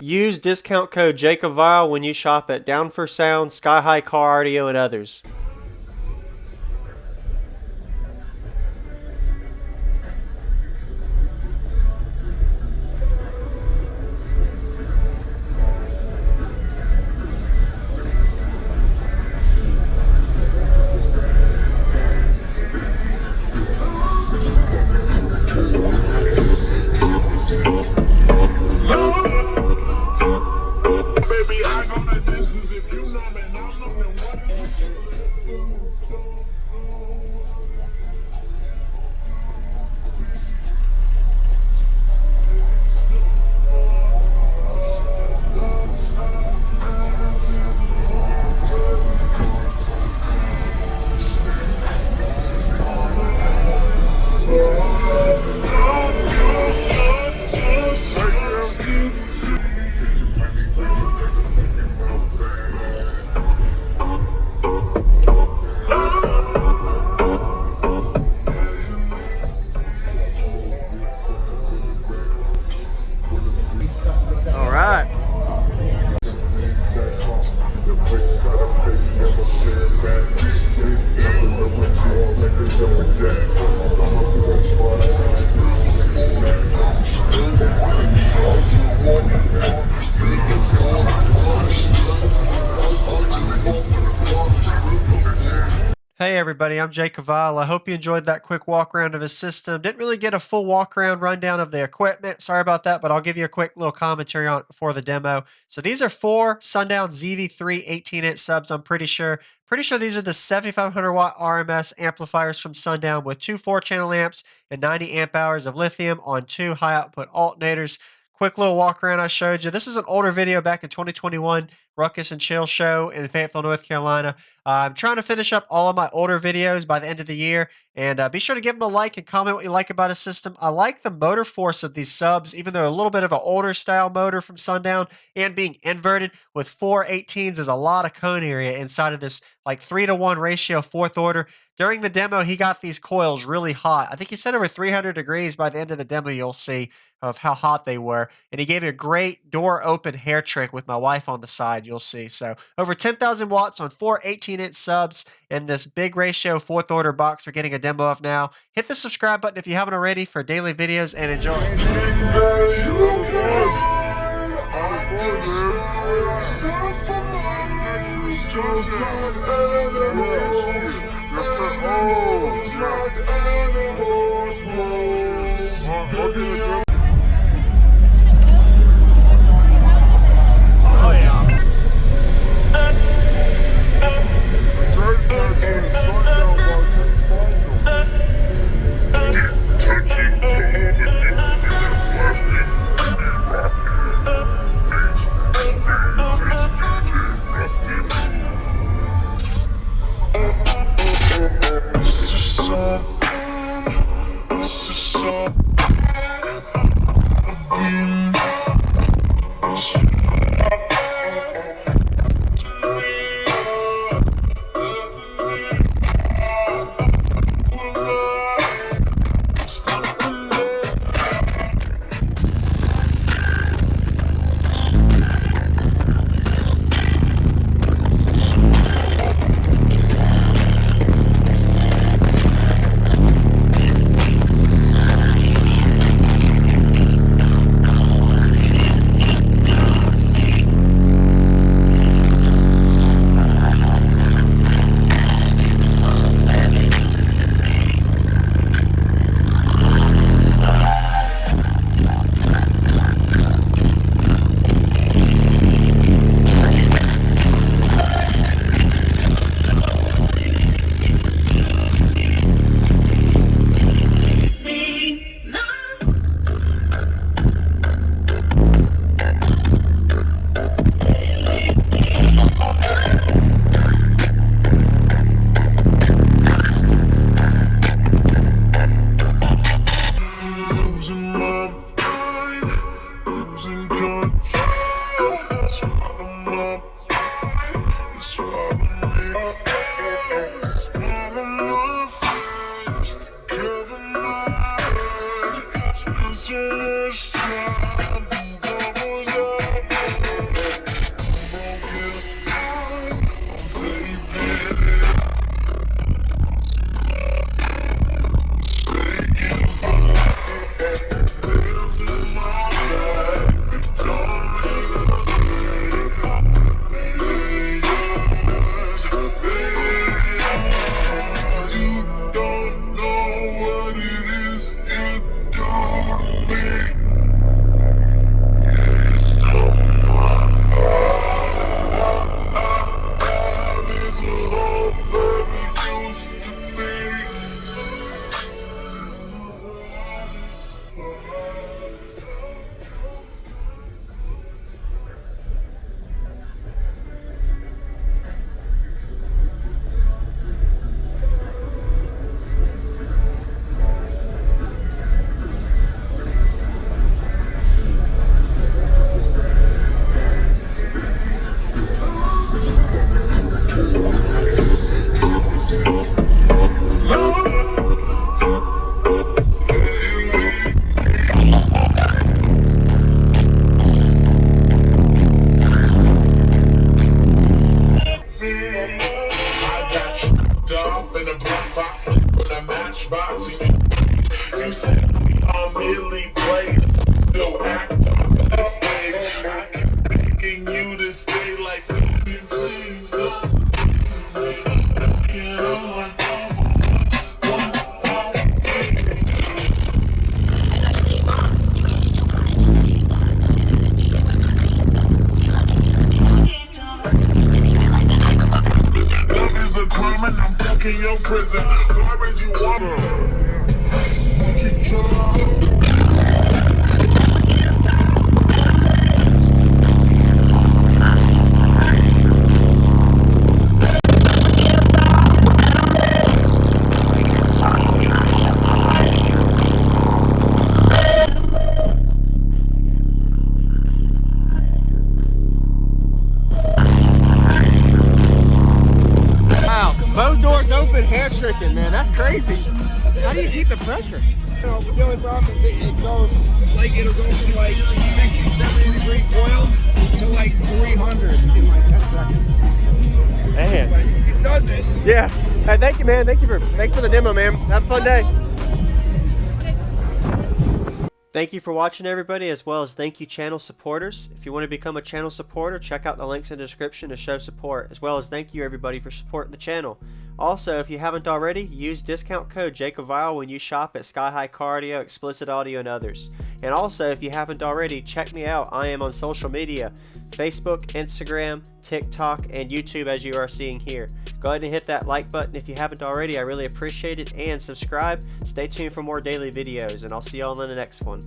Use discount code JACOBVILE when you shop at Down for Sound, Sky High Car Audio, and others. Hey everybody, I'm Jake Caval. I hope you enjoyed that quick walk around of his system. Didn't really get a full walk around rundown of the equipment. Sorry about that, but I'll give you a quick little commentary on it before the demo. So these are 4 Sundown ZV3 18-inch subs, I'm pretty sure. Pretty sure these are the 7500 watt RMS amplifiers from Sundown with 2 4-channel amps and 90 amp hours of lithium on 2 high output alternators. Quick little walk around I showed you. This is an older video back in 2021, Ruckus and Chill show in Fayetteville, North Carolina. I'm trying to finish up all of my older videos by the end of the year, and be sure to give them a like and comment what you like about a system. I like the motor force of these subs, even though a little bit of an older style motor from Sundown and being inverted with 4 18s is a lot of cone area inside of this like 3-to-1 ratio 4th order. During the demo, he got these coils really hot. I think he said over 300 degrees by the end of the demo, you'll see of how hot they were. And he gave a great door open hair trick with my wife on the side, you'll see. So over 10,000 watts on 4 18-inch subs in this big ratio 4th order box we're getting a demo of now. Hit the subscribe button if you haven't already for daily videos and enjoy. You said we are merely players, still act on the stage. I keep begging you to stay like me, please. Love is a crime and I'm fucking your prison. Why would you want Both doors open, hair tricking, man. That's crazy. How do you keep the pressure? You know, the only problem is it goes like it'll go from like 60, 70 degree boils to like 300 in like 10 seconds. Man. But it does it. Yeah. Hey, thank you, man. Thanks for the demo, man. Have a fun day. Thank you for watching, everybody, as well as thank you channel supporters. If you want to become a channel supporter, check out the links in the description to show support, as well as thank you everybody for supporting the channel. Also, if you haven't already, use discount code JakeOfVile when you shop at Sky High Car Audio, Explicit Audio, and others. And also, if you haven't already, check me out. I am on social media, Facebook, Instagram, TikTok, and YouTube, as you are seeing here. Go ahead and hit that like button if you haven't already. I really appreciate it. And subscribe. Stay tuned for more daily videos, and I'll see y'all in the next one.